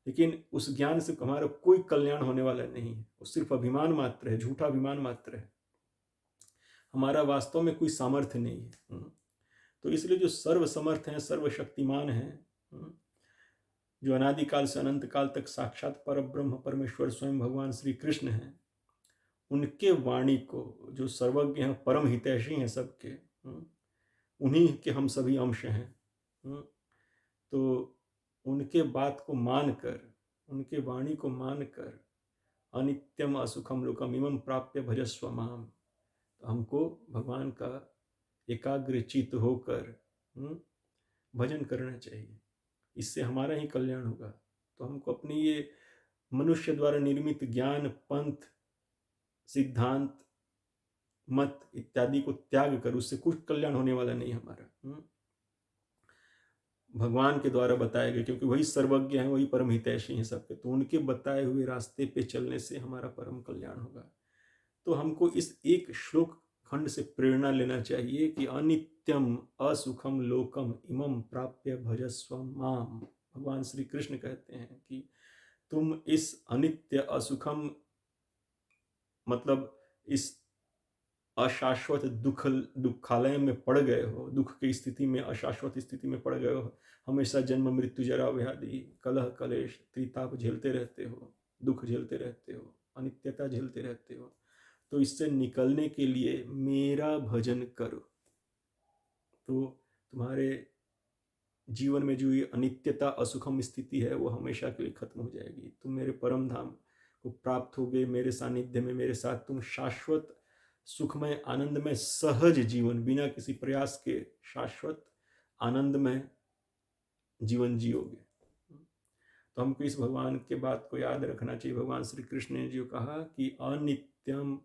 लेकिन उस ज्ञान से हमारा कोई कल्याण होने वाला नहीं है। वो सिर्फ अभिमान मात्र है, झूठा अभिमान मात्र है, हमारा वास्तव में कोई सामर्थ्य नहीं है। तो इसलिए जो सर्व समर्थ हैं, सर्वशक्तिमान हैं, जो अनादिकाल से अनंत काल तक साक्षात पर ब्रह्म परमेश्वर स्वयं भगवान श्री कृष्ण हैं, उनके वाणी को, जो सर्वज्ञ हैं, परम हितैषी हैं सबके, उन्हीं के हम सभी अंश हैं। तो उनके बात को मानकर, उनके वाणी को मानकर, अनित्यम असुखम लोकम इमं प्राप्य भजस्व माम, तो हमको भगवान का एकाग्रचित होकर भजन करना चाहिए। इससे हमारा ही कल्याण होगा। तो हमको अपनी ये मनुष्य द्वारा निर्मित ज्ञान, पंथ, सिद्धांत, मत इत्यादि को त्याग कर, उससे कुछ कल्याण होने वाला नहीं हमारा। भगवान के द्वारा बताए गए, क्योंकि वही सर्वज्ञ हैं, वही परम हितैषी हैं सबके, तो उनके बताए हुए रास्ते पे चलने से हमारा परम कल्याण होगा। तो हमको इस एक श्लोक खंड से प्रेरणा लेना चाहिए कि अनित्यम असुखम लोकम इमं प्राप्य भजस्व माम। भगवान श्री कृष्ण कहते हैं कि तुम इस अनित्य असुखम, मतलब इस अशाश्वत दुखालय में पड़ गए हो, दुख की स्थिति में, अशाश्वत स्थिति में पड़ गए हो, हमेशा जन्म मृत्यु जरा व्याधि कलह कलेश त्रिताप झेलते रहते हो, दुख झेलते रहते हो, अनित्यता झेलते रहते हो। तो इससे निकलने के लिए मेरा भजन करो, तो तुम्हारे जीवन में जो ये अनित्यता असुखम स्थिति है वो हमेशा के लिए खत्म हो जाएगी। तुम मेरे परम धाम को प्राप्त हो गए, मेरे सानिध्य में मेरे साथ तुम शाश्वत सुखमय आनंदमय सहज जीवन बिना किसी प्रयास के शाश्वत आनंदमय जीवन जियोगे। तो हमको इस भगवान के बात को याद रखना चाहिए। भगवान श्री कृष्ण ने जो कहा कि अनित्यम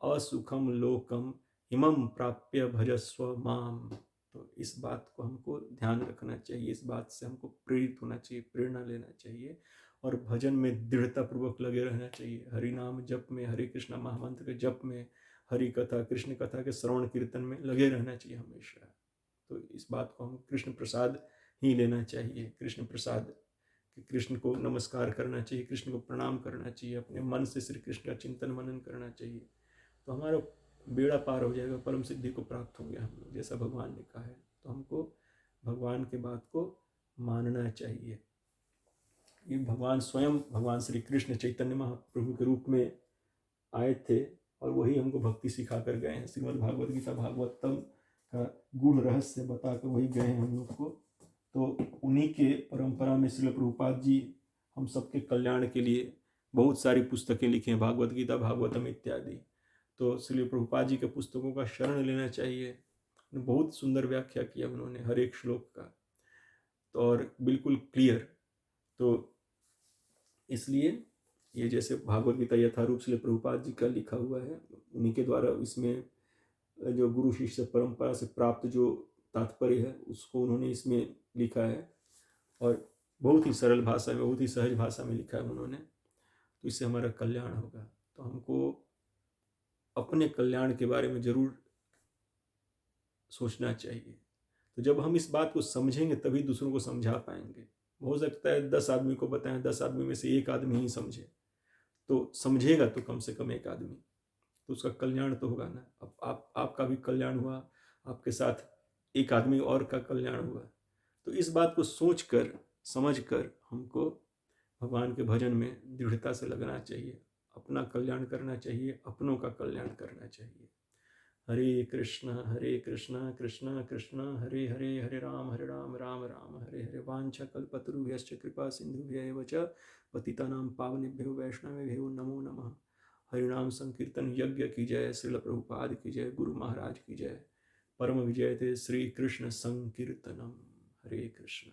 असुखम लोकम इमं प्राप्य भजस्व माम, तो इस बात को हमको ध्यान रखना चाहिए, इस बात से हमको प्रेरित होना चाहिए, प्रेरणा लेना चाहिए और भजन में दृढ़ता पूर्वक लगे रहना चाहिए। हरि नाम जप में, हरे कृष्णा महामंत्र के जप में, हरि कथा कृष्ण कथा के श्रवण कीर्तन में लगे रहना चाहिए हमेशा। तो इस बात को हम कृष्ण प्रसाद ही लेना चाहिए, कृष्ण प्रसाद, कृष्ण को नमस्कार करना चाहिए, कृष्ण को प्रणाम करना चाहिए, अपने मन से श्री कृष्ण का चिंतन मनन करना चाहिए। तो हमारा बेड़ा पार हो जाएगा, परम सिद्धि को प्राप्त होंगे हम लोग, जैसा भगवान ने कहा है। तो हमको भगवान के बात को मानना चाहिए। ये भगवान स्वयं, भगवान श्री कृष्ण चैतन्य महाप्रभु के रूप में आए थे और वही हमको भक्ति सिखा कर गए हैं। श्रीमद् भागवत गीता भागवतम का गूढ़ रहस्य बता कर वही गए हैं हम लोग को। तो उन्हीं के परंपरा में श्रील प्रभुपाद जी हम सबके कल्याण के लिए बहुत सारी पुस्तकें लिखी हैं, भागवत गीता भागवतम इत्यादि। तो श्रील प्रभुपाद जी के पुस्तकों का शरण लेना चाहिए। बहुत सुंदर व्याख्या किया उन्होंने हर एक श्लोक का, तो और बिल्कुल क्लियर। तो इसलिए ये जैसे भागवत गीता यथारूप श्रील प्रभुपाद जी का लिखा हुआ है, उन्हीं के द्वारा इसमें जो गुरु शिष्य परंपरा से प्राप्त जो तात्पर्य है उसको उन्होंने इसमें लिखा है और बहुत ही सरल भाषा में, बहुत ही सहज भाषा में लिखा है उन्होंने। तो इससे हमारा कल्याण होगा। तो हमको अपने कल्याण के बारे में जरूर सोचना चाहिए। तो जब हम इस बात को समझेंगे तभी दूसरों को समझा पाएंगे। हो सकता है 10 आदमी को बताएं, 10 आदमी में से एक आदमी ही समझे, तो समझेगा तो कम से कम एक आदमी, तो उसका कल्याण तो होगा ना। अब आपका भी कल्याण हुआ, आपके साथ एक आदमी और का कल्याण हुआ। तो इस बात को सोच कर समझ कर हमको भगवान के भजन में दृढ़ता से लगना चाहिए, अपना कल्याण करना चाहिए, अपनों का कल्याण करना चाहिए। हरे कृष्णा कृष्णा कृष्णा हरे हरे, हरे राम राम राम हरे हरे। वांछा कल्पतरुभ्यश्च कृपा सिंधुभ्यैव च पतितानां पावनेभ्यो वैष्णवेभ्यो नमो नमः। हरिनाम संकीर्तन यज्ञ की जय, श्रील प्रभुपाद की जय, गुरु महाराज की जय। परम विजय थे श्री कृष्ण संकीर्तनम। हरे कृष्ण।